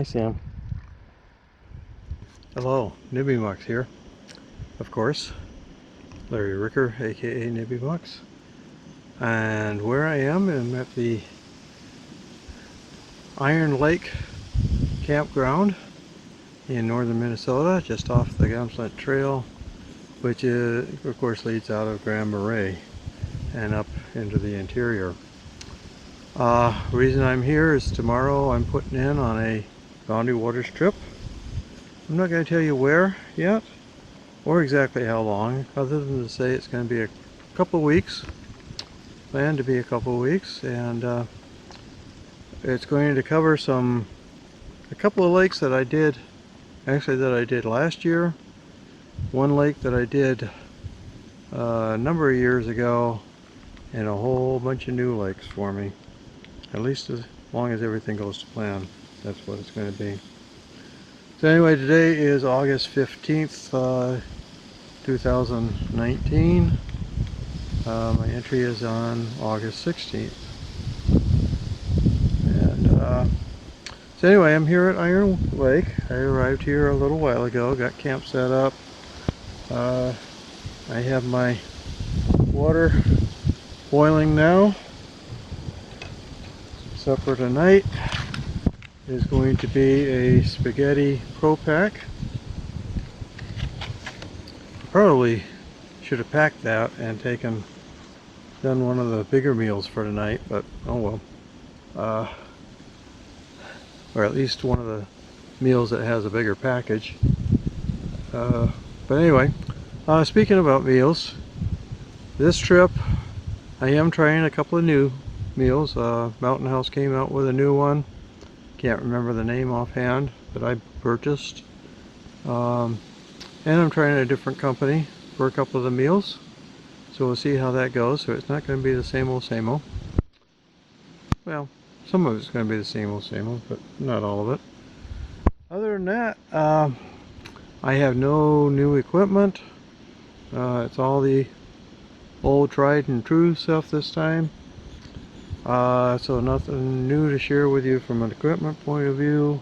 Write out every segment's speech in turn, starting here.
Hi Sam. Hello, Nibbymucks here. Of course, Larry Ricker, aka Nibbymucks. And where I am, I'm at the Iron Lake campground in northern Minnesota, just off the Gamslet Trail, which is, of course, leads out of Grand Marais and up into the interior. Reason I'm here is tomorrow I'm putting in on a Boundary Waters trip. I'm not going to tell you where yet, or exactly how long, other than to say it's going to be a couple of weeks, planned to be a couple of weeks, and it's going to cover a couple of lakes that I did last year, one lake that I did a number of years ago, and a whole bunch of new lakes for me, at least as long as everything goes to plan. That's what it's going to be. So anyway, today is August 15th, 2019. My entry is on August 16th. And so anyway, I'm here at Iron Lake. I arrived here a little while ago, got camp set up. I have my water boiling now. Supper tonight is going to be a spaghetti pro pack. Probably should have packed that and done one of the bigger meals for tonight, but oh well. Or at least one of the meals that has a bigger package. But anyway, speaking about meals, this trip I am trying a couple of new meals. Mountain House came out with a new one. Can't remember the name offhand, but I purchased. And I'm trying a different company for a couple of the meals. So we'll see how that goes. So it's not going to be the same old, same old. Well, some of it's going to be the same old, but not all of it. Other than that, I have no new equipment. It's all the old tried and true stuff this time. So nothing new to share with you from an equipment point of view.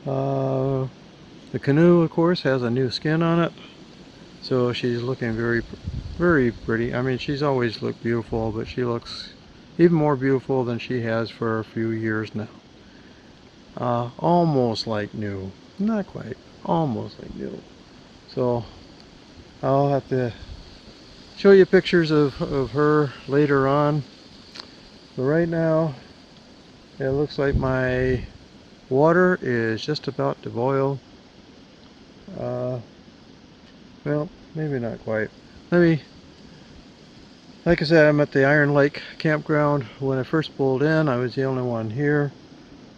The canoe, of course, has a new skin on it, so she's looking very, very pretty. I mean, she's always looked beautiful, but she looks even more beautiful than she has for a few years now. Almost like new. Not quite. Almost like new. So I'll have to show you pictures of her later on. But right now, it looks like my water is just about to boil. Well, maybe not quite. Like I said, I'm at the Iron Lake campground. When I first pulled in, I was the only one here.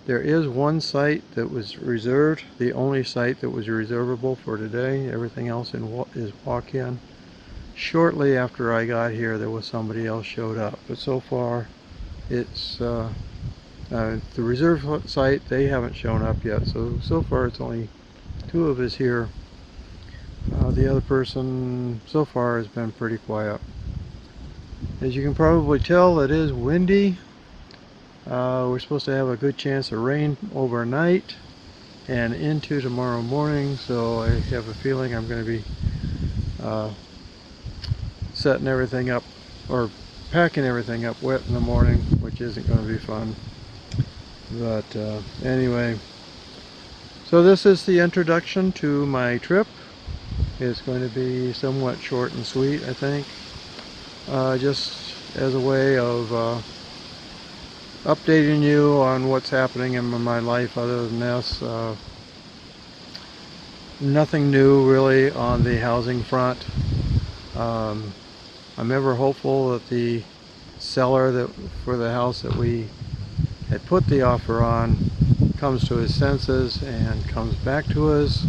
There is one site that was reserved, the only site that was reservable for today. Everything else is walk-in. Shortly after I got here, there was somebody else showed up, but so far it's the reserve site. They haven't shown up yet, so far it's only two of us here. The other person so far has been pretty quiet. As you can probably tell, it is windy. We're supposed to have a good chance of rain overnight and into tomorrow morning, so I have a feeling I'm going to be setting everything up or packing everything up wet in the morning, which isn't going to be fun. But anyway, so this is the introduction to my trip. It's going to be somewhat short and sweet, I think, just as a way of updating you on what's happening in my life. Other than this, nothing new really on the housing front. I'm ever hopeful that the seller for the house that we had put the offer on comes to his senses and comes back to us.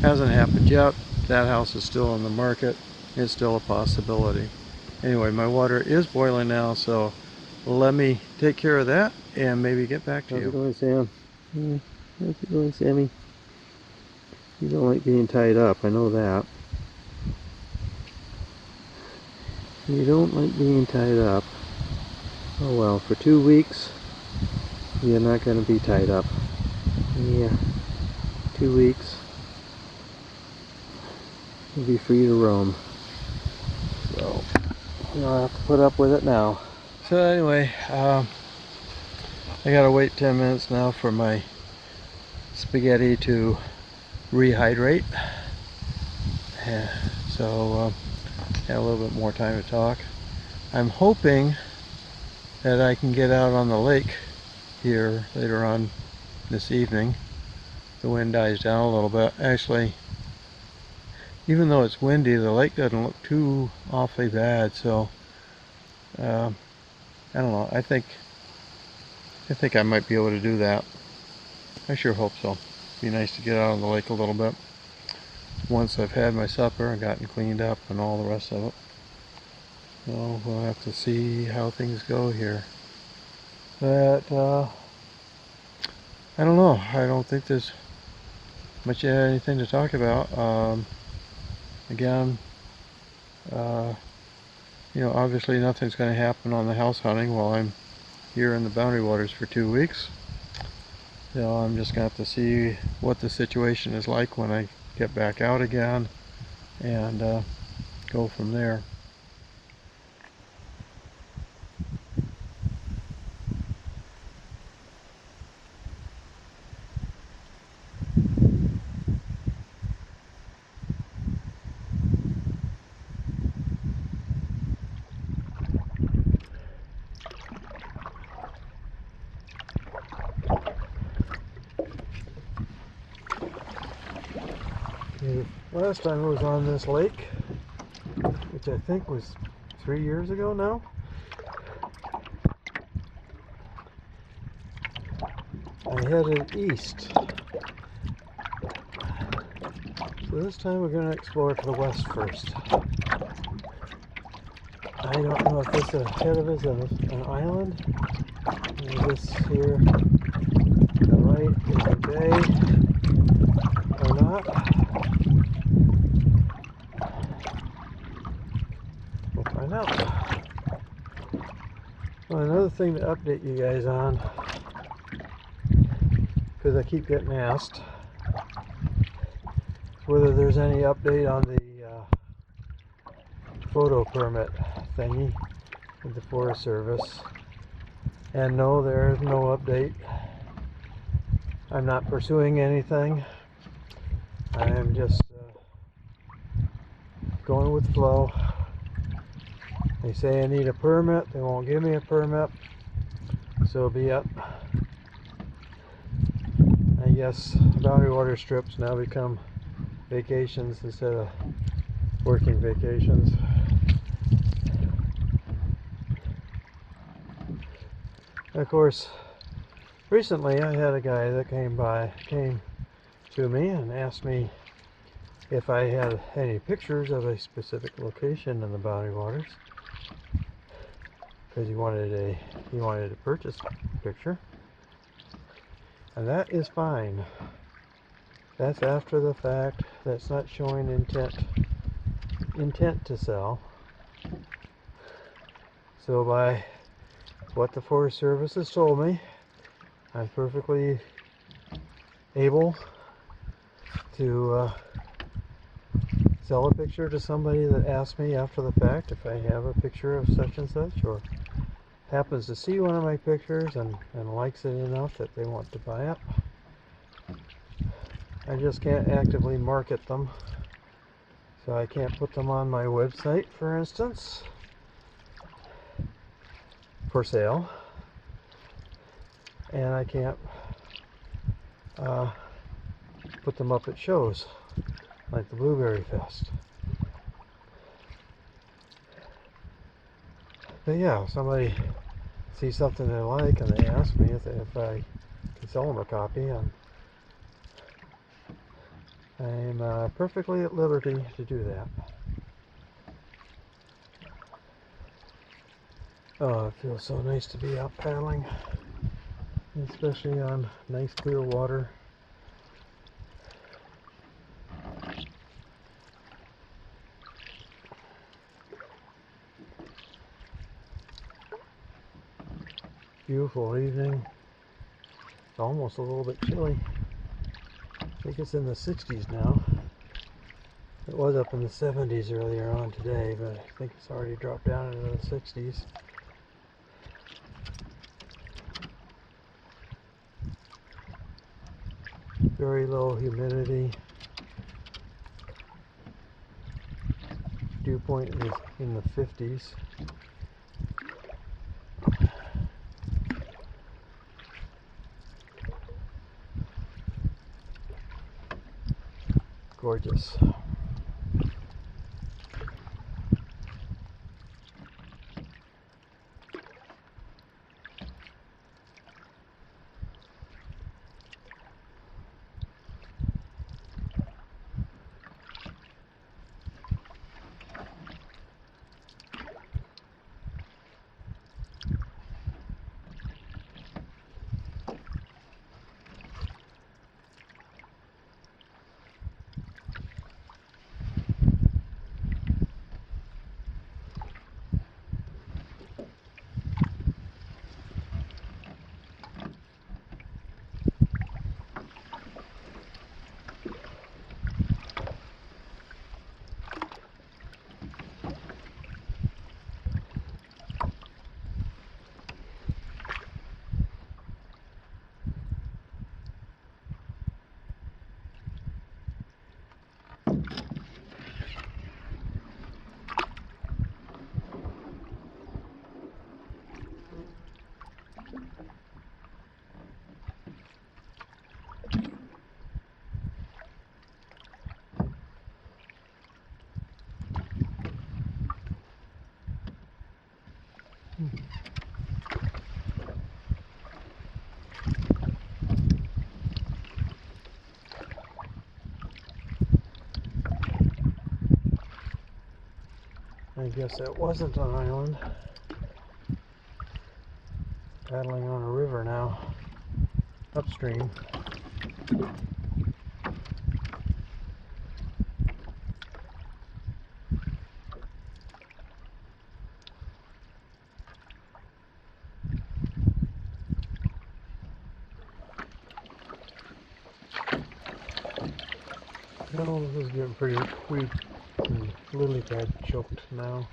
Hasn't happened yet. That house is still on the market. It's still a possibility. Anyway, my water is boiling now, so let me take care of that and maybe get back to you. How's it going, Sam? How's it going, Sammy? You don't like being tied up, I know that. You don't like being tied up. Oh well, for 2 weeks, you're not going to be tied up. Yeah, 2 weeks. You'll be free to roam. So, I'll have to put up with it now. So anyway, I gotta wait 10 minutes now for my spaghetti to rehydrate. So, have a little bit more time to talk. I'm hoping that I can get out on the lake here later on this evening. The wind dies down a little bit. Actually, even though it's windy, the lake doesn't look too awfully bad, so I don't know. I think I might be able to do that. I sure hope so. Be nice to get out on the lake a little bit once I've had my supper and gotten cleaned up and all the rest of it. So we'll have to see how things go here. But I don't know. I don't think there's much anything to talk about. Again, obviously nothing's going to happen on the house hunting while I'm here in the Boundary Waters for 2 weeks. So I'm just going to have to see what the situation is like when I get back out again and go from there. Last time I was on this lake, which I think was 3 years ago now, I headed east. So this time we're going to explore to the west first. I don't know if this ahead of us is an island. This here to the right is a bay or not. We'll find out. Well, another thing to update you guys on, because I keep getting asked, whether there's any update on the photo permit thingy with the Forest Service. And no, there is no update. I'm not pursuing anything. I am just going with the flow. They say I need a permit. They won't give me a permit. So be it. I guess boundary water strips now become vacations instead of working vacations. Of course, recently I had a guy that came to me and asked me if I had any pictures of a specific location in the boundary waters, because he wanted to purchase a picture, and that is fine. That's after the fact. That's not showing intent to sell. So by what the Forest Service has told me, I'm perfectly able to sell a picture to somebody that asks me after the fact if I have a picture of such and such, or happens to see one of my pictures and likes it enough that they want to buy it. I just can't actively market them, so I can't put them on my website, for instance, for sale, and I can't put them up at shows like the Blueberry Fest. But yeah, if somebody sees something they like and they ask me if I can sell them a copy, I'm perfectly at liberty to do that. Oh, it feels so nice to be out paddling, especially on nice clear water. Beautiful evening. It's almost a little bit chilly. I think it's in the 60s now. It was up in the 70s earlier on today, but I think it's already dropped down into the 60s. Very low humidity. Dew point is in the 50s. Gorgeous. I guess that wasn't an island. Paddling on a river now, upstream. Well, this is getting pretty weak and lily pad choked now.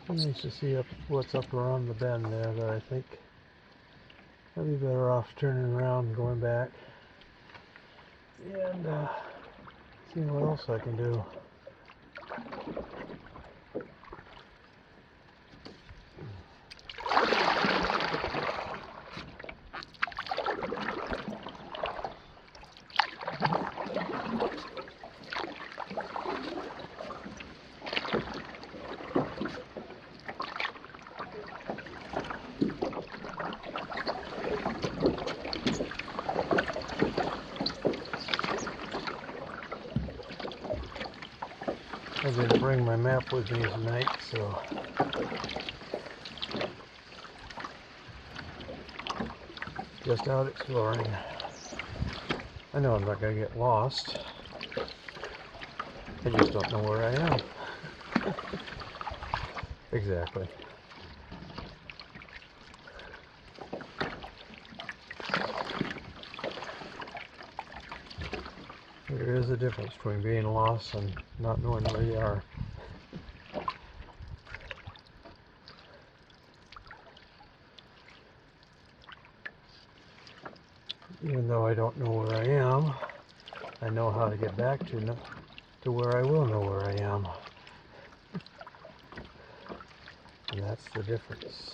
Nice to see what's up around the bend there, but I think I'd be better off turning around and going back and seeing what else I can do. I didn't bring my map with me tonight, so just out exploring. I know I'm not going to get lost. I just don't know where I am. Exactly. There is a difference between being lost and not knowing where you are. Even though I don't know where I am, I know how to get back to where I will know where I am. And that's the difference.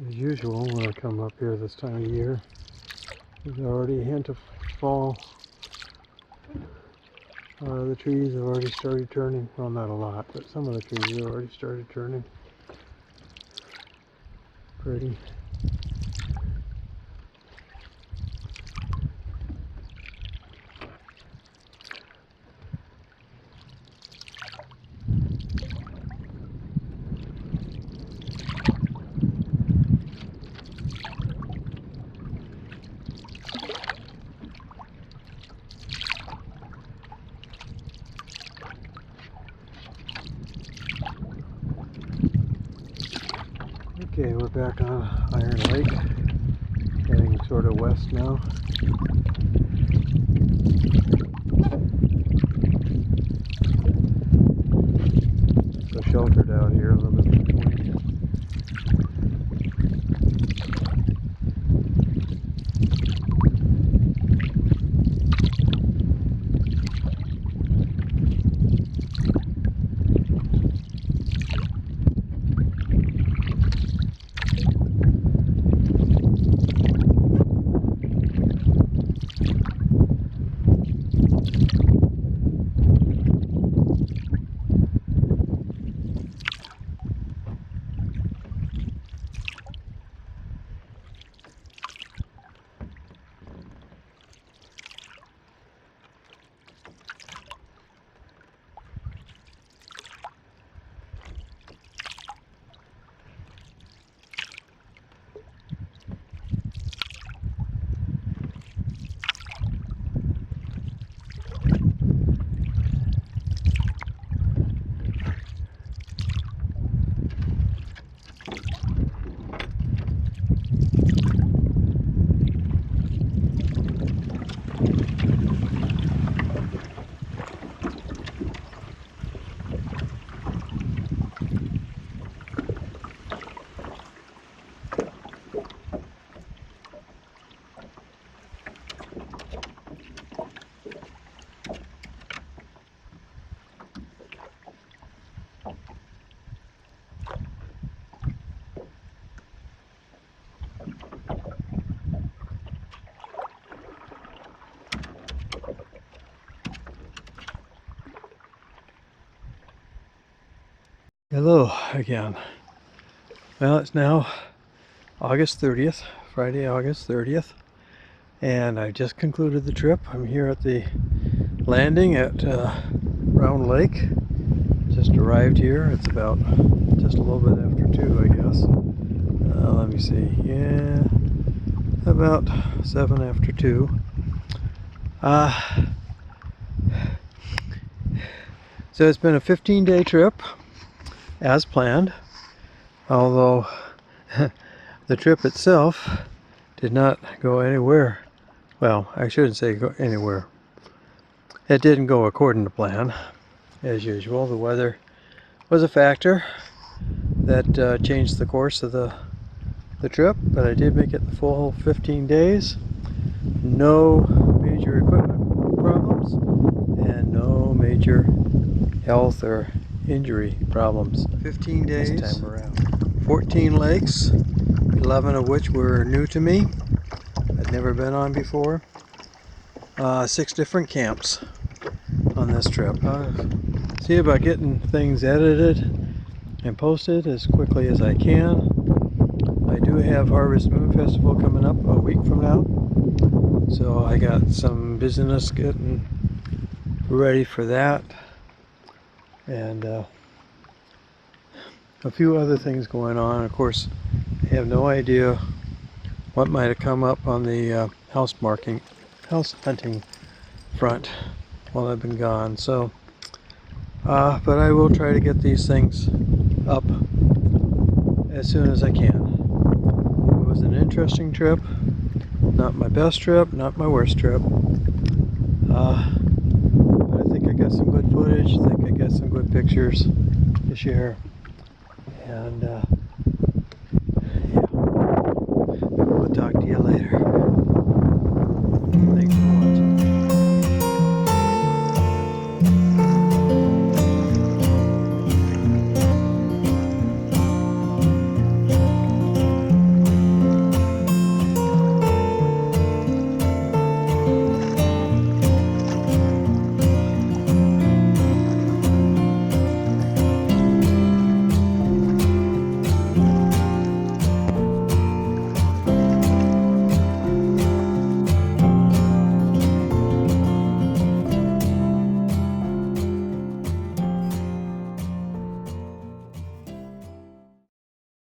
As usual, when I come up here this time of year, there's already a hint of fall. The trees have already started turning. Well, not a lot, but some of the trees have already started turning. Pretty. Okay, we're back on Iron Lake, heading sort of west now. So sheltered out here a little bit. Hello again. Well, it's now August 30th, Friday, August 30th, and I've just concluded the trip. I'm here at the landing at Round Lake. Just arrived here. It's about just a little bit after 2, I guess. Let me see. Yeah, about 7 after 2. So it's been a 15-day trip, as planned, although the trip itself did not go anywhere. Well, I shouldn't say go anywhere. It didn't go according to plan, as usual. The weather was a factor that changed the course of the trip, but I did make it the full 15 days. No major equipment problems and no major health or injury problems. 15 days this time around. 14 lakes, 11 of which were new to me. I'd never been on before. 6 different camps on this trip. See about getting things edited and posted as quickly as I can. I do have Harvest Moon Festival coming up a week from now, so I got some business getting ready for that, and a few other things going on. Of course, I have no idea what might have come up on the house hunting front while I've been gone. So, but I will try to get these things up as soon as I can. It was an interesting trip. Not my best trip, not my worst trip. But I think I got some good footage. I think I got some good pictures to share. And yeah, we'll talk to you later. Thanks.